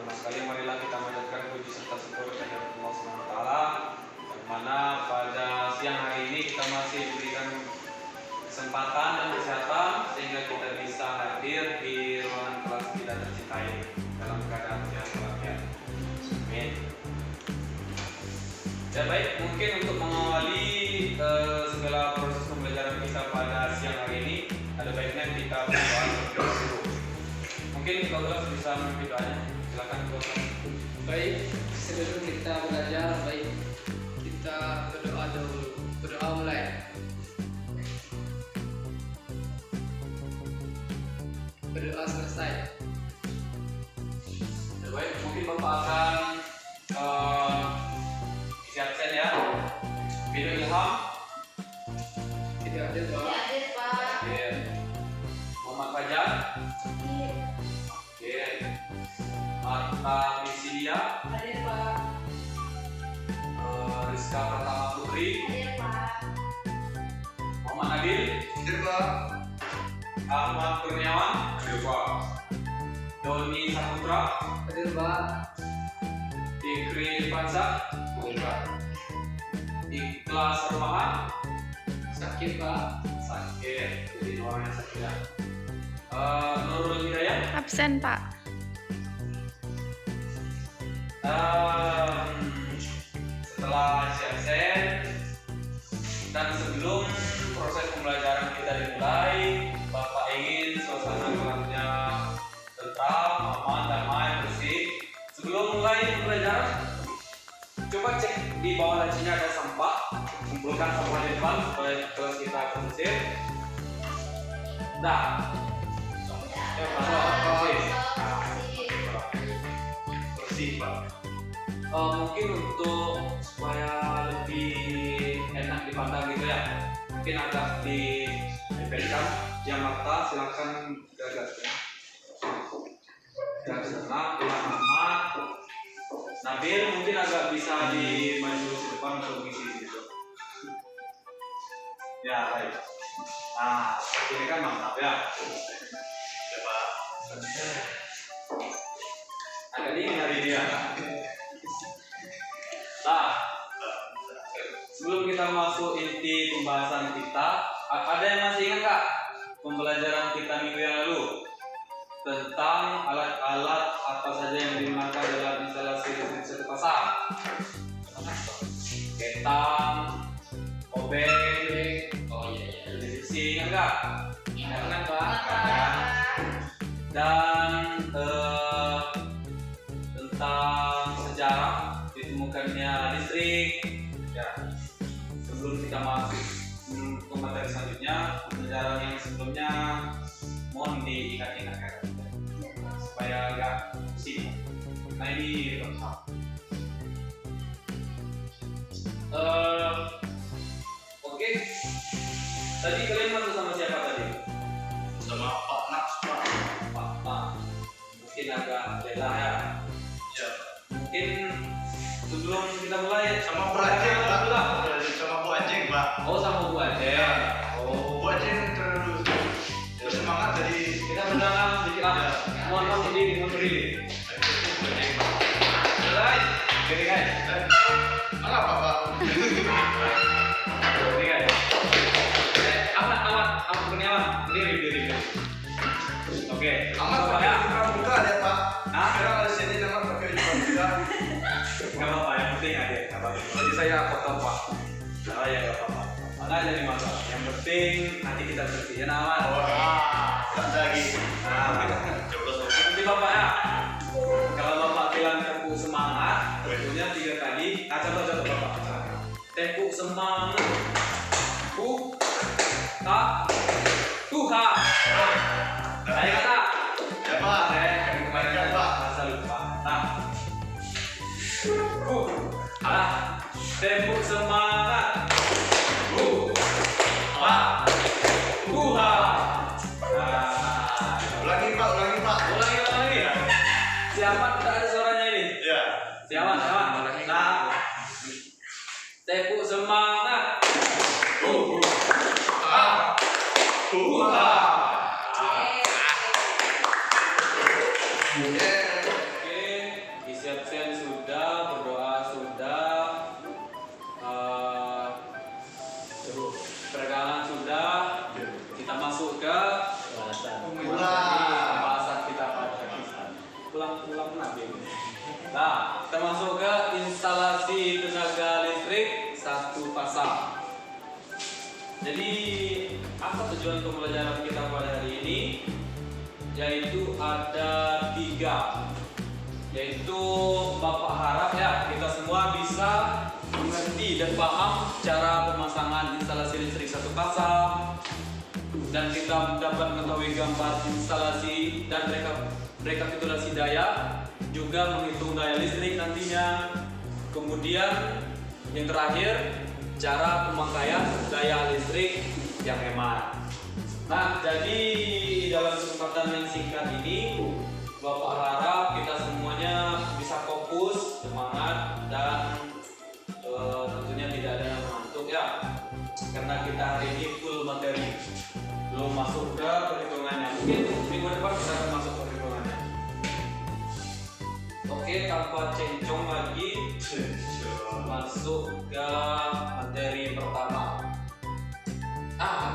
Pertama sekali marilah kita menjadikan puji serta syukur kepada Allah Subhanahu wa taala, yang mana pada siang hari ini kita masih diberikan kesempatan dan kesehatan sehingga kita bisa hadir di ruangan kelas kita tercintai dalam keadaan sehat walafiat. Amin. Ya baik, mungkin untuk mengawali segala proses pembelajaran kita pada siang hari ini, ada baiknya kita berdoa dulu. Mungkin kalau bisa memimpin doanya, silakan Bapak. Baik, sebelum kita belajar, baik kita berdoa dulu. Berdoa mulai. Berdoa selesai. Ya baik, mungkin Bapak akan isi absen ya. Video Ilham. Tidak ada doa. Hadir Pak. Oke. Muhammad Fajar. Hadir. Oke. Marta Misilia. Hadir Pak. Rizka Pratama Putri. Hadir Pak. Muhammad Nabil. Hadir Pak. Ahmad Kurniawan. Hadir Pak. Doni Saputra. Hadir Pak. Fikri Irfansyah. Hadir Pak. Ikhlas Rumahan. Sakit Pak. Sakit, jadi orang yang sakit ya. Nurul Hidayah. Absen, Pak. Setelah absen dan sebelum proses pembelajaran kita dimulai, Bapak ingin suasana kelasnya tentram, aman, damai, bersih. Sebelum mulai pembelajaran, coba cek di bawah lacinya ada sampah. Kumpulkan sampah di depan supaya kelas kita kondusif. Dah. Ya, bersih, Pak. Mungkin untuk supaya lebih enak dipandang gitu ya, mungkin agak dipendekkan yang mata, silakan agak setengah. Ahmad Nabil mungkin agak bisa dimaju ke depan untuk mengisi situ. Ya baik. Nah ini kan mantap ya. Ya Pak. Agak dingin hari dia. Nah, sebelum kita masuk inti pembahasan kita, ada yang masih ingat Kak pembelajaran kita minggu yang lalu tentang alat-alat apa saja yang digunakan dalam instalasi listrik satu pasang? Ketang, obeng, televisi, ingat Kak? Ingat Pak. Dan tentang sejarah ditemukannya listrik. Ya, sebelum kita masuk ke materi selanjutnya, pembelajaran yang sebelumnya mohon diingat-ingat supaya agak pusing. Nah ini lengkap. Oke. Tadi kalian masuk sama siapa tadi? Sama Pak Naks Pak. Pak. Mungkin agak beda ya. Ya. Mungkin sebelum kita mulai Sama Bu Aceh Pak. Lah. Sama Bu Aceh Pak. Oh sama Bu Aceh. Oh. Bu Aceh terus bersemangat jadi Kita mendalam sedikit lah. Mohon berdiri. Bu Aceh Pak. Guys, gini guys. Mana Pak? Gini guys. Ahmad Kurniawan, berdiri. Oke. Amat Bapak pakai ya. baju pramuka ada Pak. Hah? Sekarang ada sini nama pakai baju pramuka. Gak apa-apa, yang penting ada. Jadi saya potong Pak. Oh ya gak apa-apa. Mana jadi masalah. Yang penting nanti kita bersihin aman. Wah, lagi. Nah, Coba nanti Bapak ya. Kalau Bapak bilang tepuk semangat, tentunya 3 kali. Coba Bapak. Tepuk semangat. Tuhan. Saya kata. Ya Pak. Kemarin Kembalikan Pak. masa lupa. Nah. Tepuk semangat. Tuhan. Ulangi Pak. Ulangi. Siapa tidak ada suaranya ini? Ya. Siapa? Nah. Tepuk semangat. Oke. tulang nabi. Nah, kita masuk ke instalasi tenaga listrik satu fasa. Jadi, apa tujuan pembelajaran kita pada hari ini? Yaitu ada 3. Yaitu Bapak harap ya kita semua bisa mengerti dan paham cara pemasangan instalasi listrik satu fasa, dan kita dapat mengetahui gambar instalasi dan rekapitulasi daya, juga menghitung daya listrik nantinya. Kemudian yang terakhir, cara pemakaian daya listrik yang hemat. Nah, jadi dalam kesempatan yang singkat ini, Bapak harap kita semuanya bisa fokus, semangat, dan tentunya tidak ada yang mengantuk ya, karena kita hari ini full materi, belum masuk ke perhitungannya. Mungkin minggu depan kita akan masuk ke perhitungannya. Oke, tanpa cencong lagi, masuk ke materi pertama.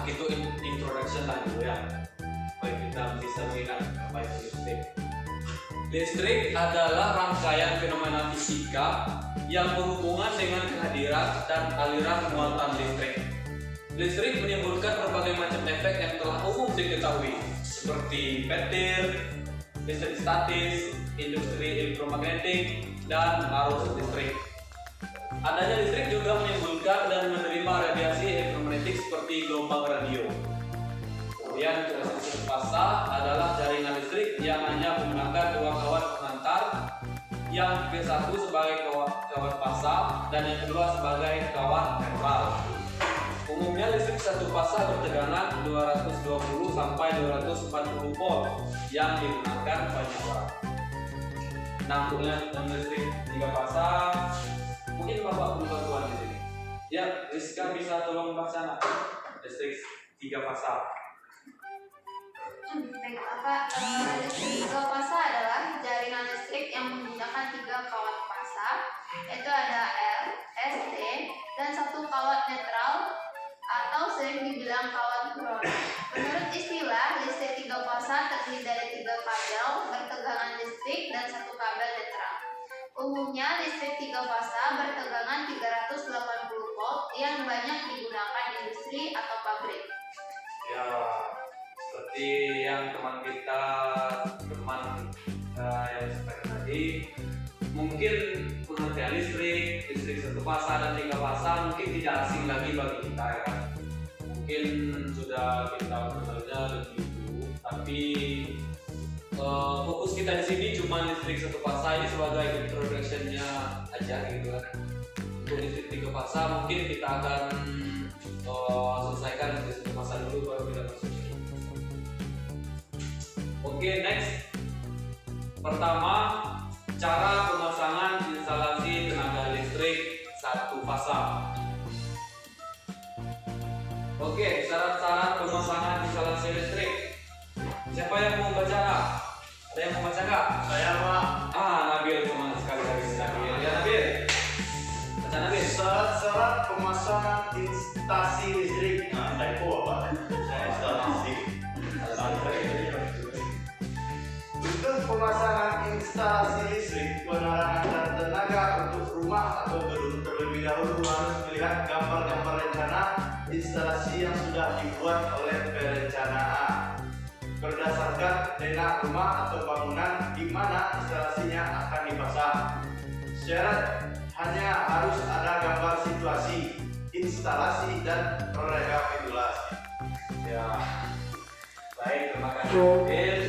Itu introduction lah dulu ya, supaya kita bisa mengingat apa itu listrik. Listrik adalah rangkaian fenomena fisika yang berhubungan dengan kehadiran dan aliran muatan listrik. Listrik menimbulkan berbagai macam efek yang telah umum diketahui, seperti petir, listrik statis, industri elektromagnetik, dan arus listrik. Adanya listrik juga menimbulkan dan menerima radiasi elektromagnetik seperti gelombang radio. Kemudian satu fasa adalah jaringan listrik yang hanya menggunakan 2 kawat pengantar, yang ke-1 sebagai kawat fasa dan yang kedua sebagai kawat netral. Umumnya listrik satu fasa bertegangan 220 sampai 240 volt yang digunakan banyak orang. Nah, untuk listrik 3 fasa, mungkin Bapak perlu bantuan di sini. Ya, Rizka bisa tolong baca listrik 3 fasa. Baik, Bapak. Listrik 3 fasa adalah jaringan listrik yang menggunakan 3 kawat fasa, yaitu ada L, S, T, dan 1 kawat netral atau sering dibilang kawat ground. Menurut istilah, listrik 3 fasa terdiri dari 3 kabel bertegangan listrik dan 1 kabel netral. Umumnya listrik 3 fasa bertegangan 380 volt yang banyak digunakan di industri atau pabrik. Ya, seperti yang teman yang seperti tadi, mungkin pengertian listrik satu fasa dan 3 fasa mungkin tidak asing lagi bagi kita ya kan. Mungkin sudah kita mengenalnya lebih dulu, tapi fokus kita di sini cuma listrik 1 fasa ini sebagai introduction-nya aja gitu kan. Untuk listrik 3 fasa mungkin kita akan selesaikan listrik 1 fasa dulu, baru kita masuk. Oke, next. Pertama, cara pemasangan instalasi tenaga listrik 1 fasa. Oke, syarat-syarat pemasangan instalasi listrik. Siapa yang mau baca? Ada yang mau baca nggak? Saya Pak. Nabil, semangat sekali dari Nabil. Ya Nabil. Baca Nabil. Syarat pemasangan instalasi listrik. Typo apa? Instalasi. Untuk pemasangan instalasi listrik, penerangan dan tenaga untuk rumah atau gedung terlebih dahulu harus melihat gambar-gambar rencana instalasi yang sudah dibuat oleh perencanaan berdasarkan denah rumah atau bangunan di mana instalasinya akan dipasang. Syarat hanya harus ada gambar situasi, instalasi, dan rekapitulasi. Ya. Baik, terima kasih Nabil.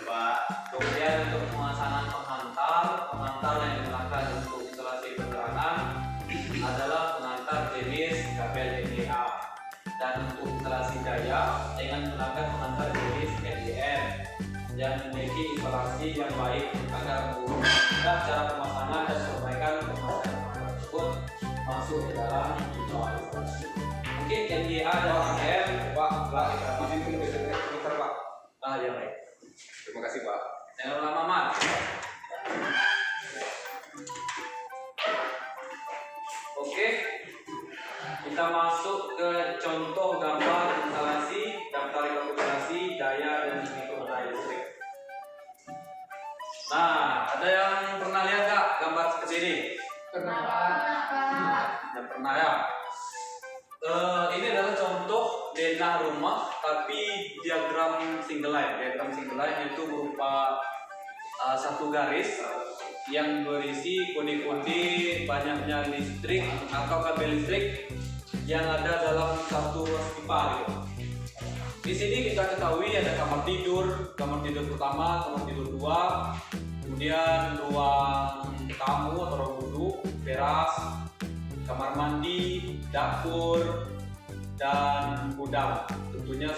Pak. Kemudian untuk pemasangan pengantar yang digunakan untuk instalasi penerangan adalah pengantar jenis kabel NDA, dan untuk instalasi daya dengan menggunakan pengantar jenis NDN yang memiliki isolasi yang baik agar memudahkan cara pemasangan dan perbaikan pemasangan tersebut masuk ke dalam instalasi. Mungkin NDA dan NDN, Pak, izin tunggu sebentar Pak. Ya baik. Terima kasih Pak. Jangan lama Mat. Oke, kita masuk ke contoh gambar instalasi daftar rekapitulasi daya dan penghitungan daya listrik. Nah, ada yang pernah lihat nggak gambar seperti ini? Pernah Pak. Kenapa? Yang pernah ya. Ini adalah contoh denah rumah tapi diagram single line. Diagram single line itu berupa satu garis yang berisi kode-kode banyaknya listrik atau kabel listrik yang ada dalam satu pipa gitu. Di sini kita ketahui ada kamar tidur pertama, kamar tidur 2, kemudian ruang tamu atau ruang duduk, teras, kamar mandi, dapur, dan gudang. Tentunya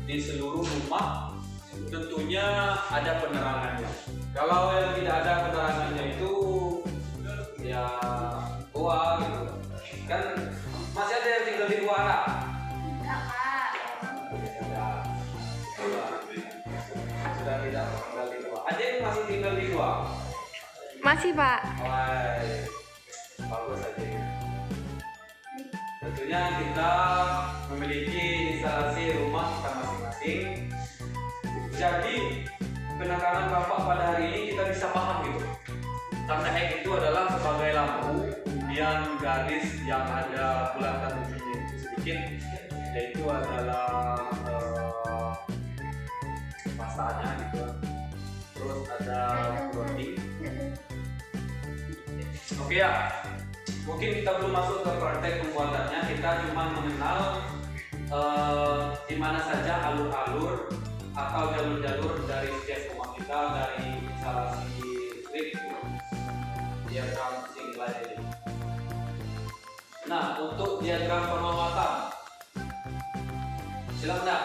di seluruh rumah tentunya ada penerangannya. Kalau yang tidak ada penerangannya itu ya goa gitu. Kan masih ada yang tinggal di gua anak. Enggak, Kak. Sudah tidak tinggal di gua. Ada yang masih tinggal di gua. Masih, Pak. Wah, bagus aja. Tentunya kita memiliki instalasi rumah kita masing-masing. Jadi penekanan Bapak pada hari ini kita bisa paham gitu. Tanda X itu adalah sebagai lampu, kemudian garis yang ada bulatan di sini itu sedikit, yaitu adalah masanya gitu. Terus ada bonding. Oke ya, mungkin kita belum masuk ke praktek pembuatannya, kita cuma mengenal di mana saja alur-alur atau jalur-jalur dari setiap rumah kita dari instalasi listrik diagram single line ini. Nah, untuk diagram penguatan, silakan Kak.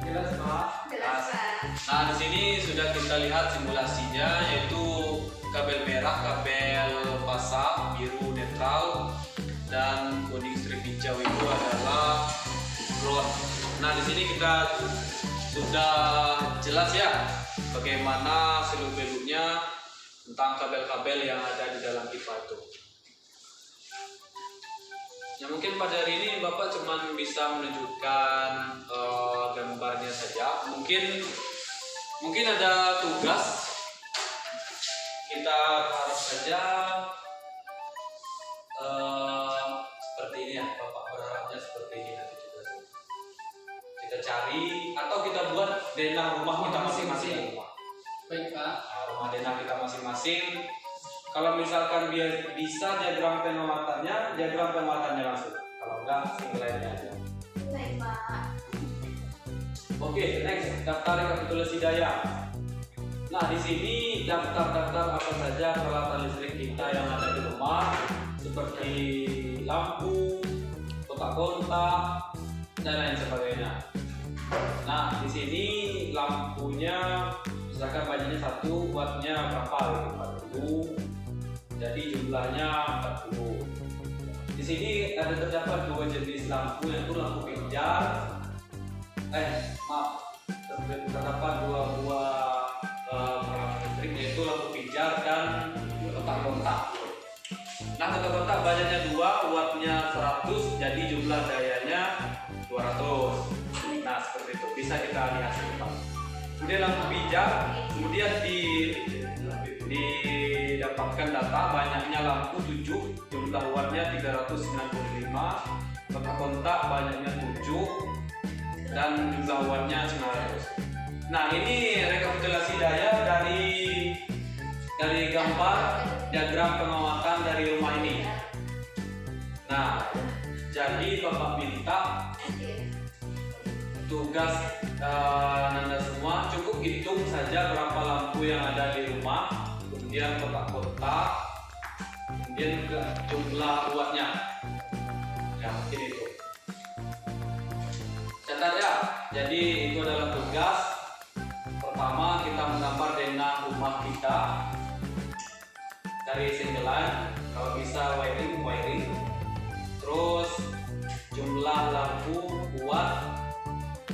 Jelas Pak? Jelas, Pak. Nah, di sini sudah kita lihat simulasinya, yaitu kabel merah, kabel basah, biru netral, dan kuning strip hijau itu adalah ground. Nah, di sini kita sudah jelas ya bagaimana seluk-beluknya tentang kabel-kabel yang ada di dalam pipa itu. Ya mungkin pada hari ini Bapak cuma bisa menunjukkan gambarnya saja. Mungkin ada tugas. Kita harus saja seperti ini ya, Bapak berharapnya seperti ini nanti juga. Kita cari atau kita buat denah rumah kita masing-masing. Baik Pak. Nah, rumah denah kita masing-masing. Kalau misalkan biar bisa diagram penguatannya langsung. Kalau enggak single line aja. Baik, Pak. Oke, next daftar rekapitulasi daya. Nah, di sini daftar-daftar apa saja peralatan listrik kita yang ada di rumah, seperti lampu, kontak-kontak, dan lain sebagainya. Nah, di sini lampunya misalkan banyaknya 1, wattnya berapa? 40. Jadi jumlahnya 40. Di sini ada terdapat 2 jenis lampu, yaitu lampu pijar. Terdapat 2 buah peralatan listrik, yaitu lampu pijar dan kontak-kontak. Nah, kontak-kontak banyaknya 2, wattnya 100, jadi jumlah dayanya 200. Nah, seperti itu bisa kita lihat di depan. Kemudian lampu pijar, kemudian didapatkan data banyaknya lampu 7, jumlah wattnya 395, kontak-kontak banyaknya 7, dan jumlah wattnya 900. Nah, ini rekapitulasi daya dari gambar diagram penguatan dari rumah ini. Nah, jadi Bapak minta tugas Anda semua cukup hitung saja berapa lampu yang ada di rumah, kemudian kontak-kontak, kemudian jumlah wattnya. Ya, mungkin itu. Catat ya. Jadi itu adalah tugas. Pertama, kita menggambar denah rumah kita dari single line, kalau bisa wiring. Terus jumlah lampu, watt,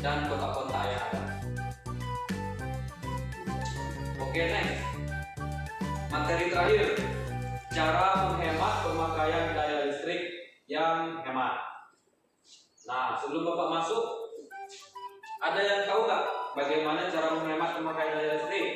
dan kontak-kontak yang ada. Oke, next. Materi terakhir, cara menghemat pemakaian daya listrik yang hemat. Nah, sebelum Bapak masuk, ada yang tahu nggak bagaimana cara menghemat pemakaian daya listrik?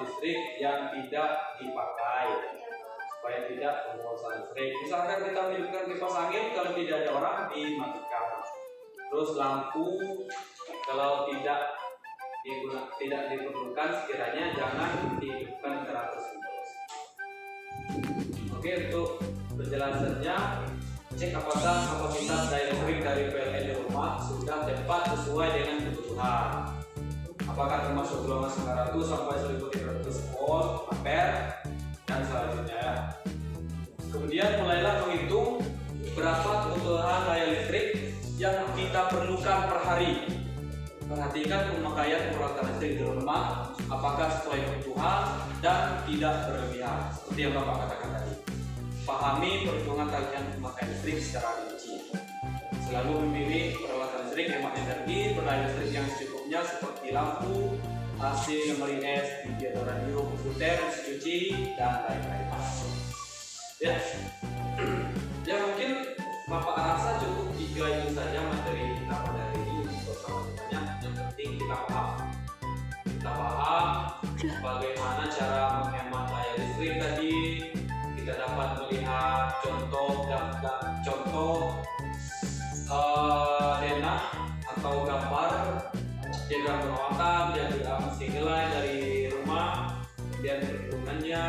listrik yang tidak dipakai supaya tidak pemborosan listrik. Misalkan kita menghidupkan kipas angin, kalau tidak ada orang dimatikan. Terus lampu kalau tidak diperlukan sekiranya jangan dihidupkan terus-menerus. Oke, untuk penjelasannya, cek apakah kapasitas daya listrik dari PLN di rumah sudah tepat sesuai dengan kebutuhan. Apakah termasuk golongan 900 sampai 1300 volt ampere dan selanjutnya ya. Kemudian mulailah menghitung berapa kebutuhan daya listrik yang kita perlukan per hari. Perhatikan pemakaian peralatan listrik di rumah, apakah sesuai kebutuhan dan tidak berlebihan. Seperti yang Bapak katakan tadi. Pahami perhitungan tagihan pemakaian listrik secara rinci. Selalu memilih peralatan listrik hemat energi, berdaya listrik yang secukupnya seperti lampu, AC, memori es, TV atau radio, komputer, mesin cuci, dan lain-lain. Ya, ya mungkin Bapak rasa cukup 3 itu saja materi kita pada hari ini untuk selanjutnya. Yang penting kita paham bagaimana cara menghemat daya listrik tadi. Kita dapat melihat contoh denah atau gambar diagram perawatan, diagram singlai dari rumah, kemudian perhitungannya,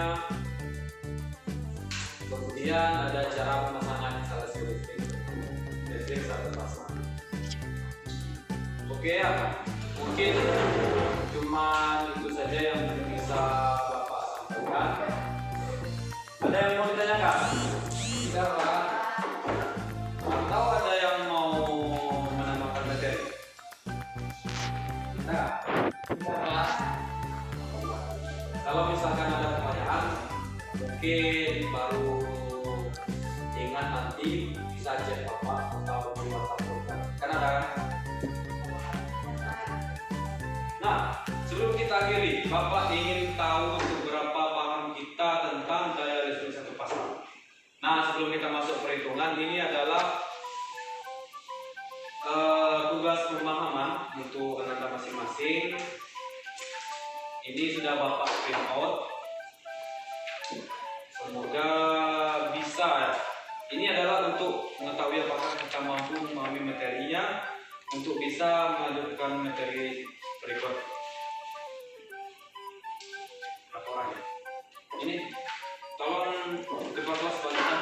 kemudian ada cara pemasangan instalasi listrik saat terpasang. Oke ya, mungkin cuma itu saja yang bisa Bapak sampaikan. Ada yang mau ditanyakan? Tidak, Pak. Atau ada yang mau menambahkan materi? Nah, Tidak, Pak. kalau misalkan ada pertanyaan, mungkin baru ingat nanti bisa chat Bapak atau di WhatsApp program. Kan ada kan? Nah, sebelum kita akhiri, Bapak ingin tahu seberapa paham kita tentang daya listrik satu pasang. Nah, sebelum kita masuk perhitungan, ini adalah tugas pemahaman untuk Anda masing-masing. Ini sudah Bapak print out. Semoga bisa ya. Ini adalah untuk mengetahui apakah kita mampu memahami materinya untuk bisa melanjutkan materi berikut. Laporannya. Ini tolong ketua kelas bagikan.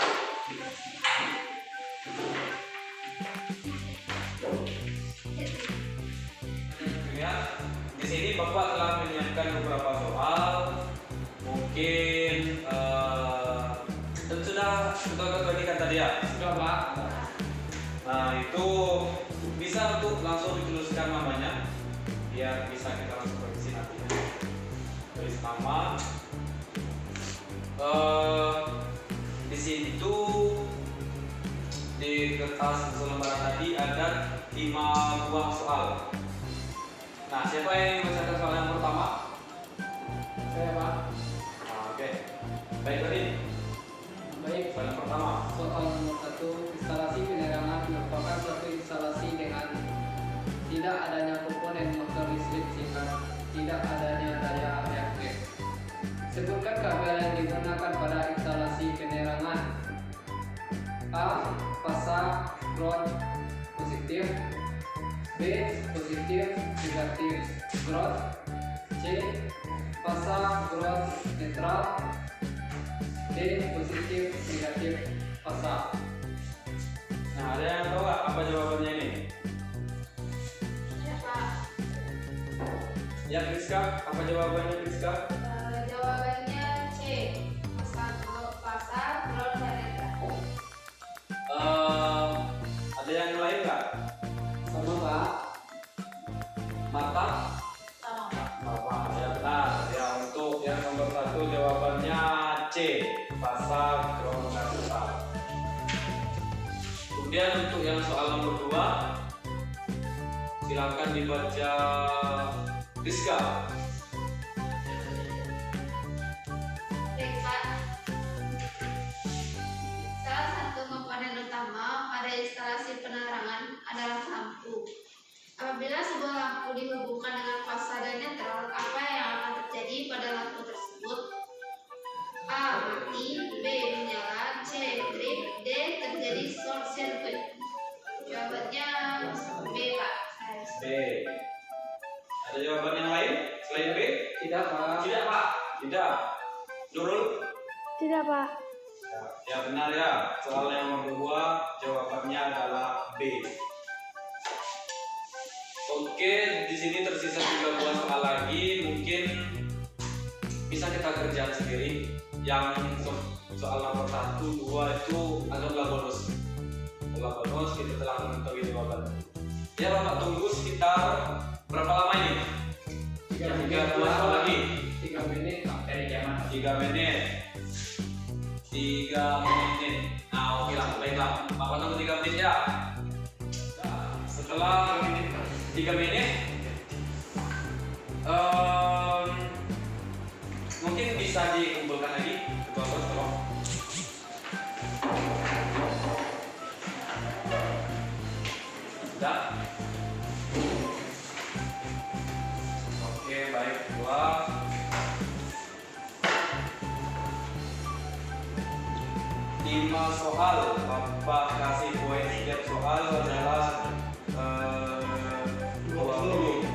Ya, di sini Bapak telah menyiapkan beberapa soal. Mungkin sudah ketua tadi ya. Sudah, Pak. Nah, itu bisa untuk langsung dituliskan namanya biar bisa kita langsung revisi nantinya. Tulis nama. Di situ di kertas lembaran tadi ada 5 buah soal. Nah, siapa yang membacakan soal yang pertama? Saya, Pak. Nah, oke. Baik tadi. Baik. Soal yang pertama. Soal nomor 1, instalasi penerangan merupakan suatu instalasi dengan tidak adanya komponen motor listrik sehingga tidak adanya daya elektrik. Sebutkan kabel yang digunakan pada instalasi penerangan. A. Fasa ground positif. B. Positif negatif ground. C. Fasa ground netral. D. Positif negatif fasa. Nah, ada yang tahu nggak apa jawabannya ini? Ya, Pak. Ya, Rizka, apa jawabannya Rizka? Jawabannya C. Pasar ground dan netral. Ada yang lain nggak? Sama, Pak. Marta? Sama, Pak. Bapak, ya benar. Ya, untuk yang nomor 1 jawabannya C. Pasar ground dan netral. Kemudian untuk yang soal nomor 2, silakan dibaca Rizka. Baik, Pak. Salah satu komponen utama pada instalasi penerangan adalah lampu. Apabila sebuah lampu dihubungkan dengan fasa dan netral, apa yang akan terjadi pada lampu benar ya. Soal yang nomor 2 jawabannya adalah B. Oke, di sini tersisa 3 buah soal lagi. Mungkin bisa kita kerjakan sendiri. Yang soal nomor 1, 2 itu adalah bonus. Setelah bonus kita telah mengetahui jawaban. Ya, Bapak tunggu sekitar berapa lama ini? 3 buah soal lagi. 3 menit sampai jam 3 menit. 3 menit. Nah, oke lah, baiklah. Bapak tunggu 3 menit ya. Nah, setelah 3 menit, mungkin bisa dikumpulkan lagi. Ketua bos, tolong. Sudah. Oke, baik. 5 soal. Bapak kasih poin setiap soal adalah 20.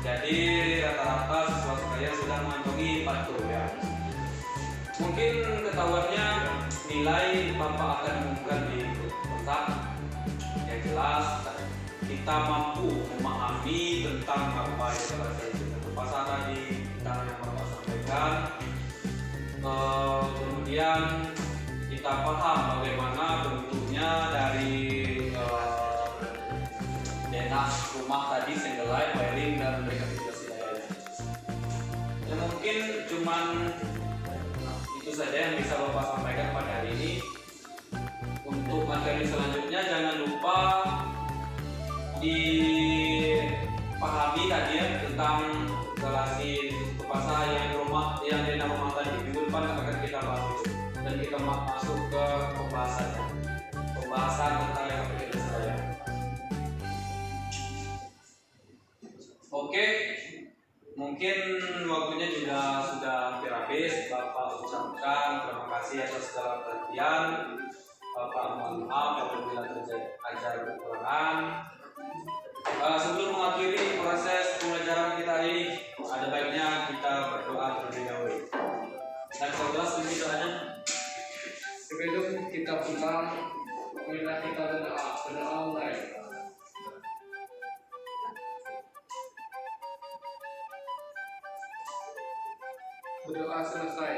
Jadi rata-rata siswa sekalian sudah mengantongi 40 ya. Mungkin ketahuannya nilai Bapak akan umumkan di kotak. Yang jelas kita mampu memahami tentang apa yang telah saya tadi, tentang yang Bapak sampaikan. Kemudian kita paham bagaimana bentuknya dari denas rumah tadi, single line, wiring, dan rekapitulasi daya. Ya mungkin cuman itu saja yang bisa Bapak sampaikan pada hari ini. Untuk materi selanjutnya jangan lupa dipahami tadi ya tentang relasi pasar yang denah rumah tadi. Minggu depan akan kita bahas itu dan kita masuk ke pembahasan tentang rekapitulasi daya. Oke, mungkin waktunya juga sudah hampir habis. Bapak ucapkan terima kasih atas segala perhatian. Bapak mohon maaf apabila terjadi kekurangan. Sebelum mengakhiri proses pembelajaran kita hari ini, ada baiknya kita berdoa terlebih dahulu. Dan saudara setuju doanya? Sebelum kita pulang, marilah kita berdoa mulai. Berdoa selesai.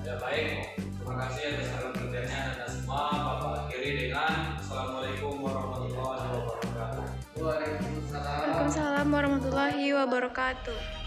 Ya baik, terima kasih atas segala perhatiannya dan semua. Bapak akhiri dengan Assalamualaikum warahmatullahi wabarakatuh. Waalaikumsalam. Waalaikumsalam warahmatullahi wabarakatuh.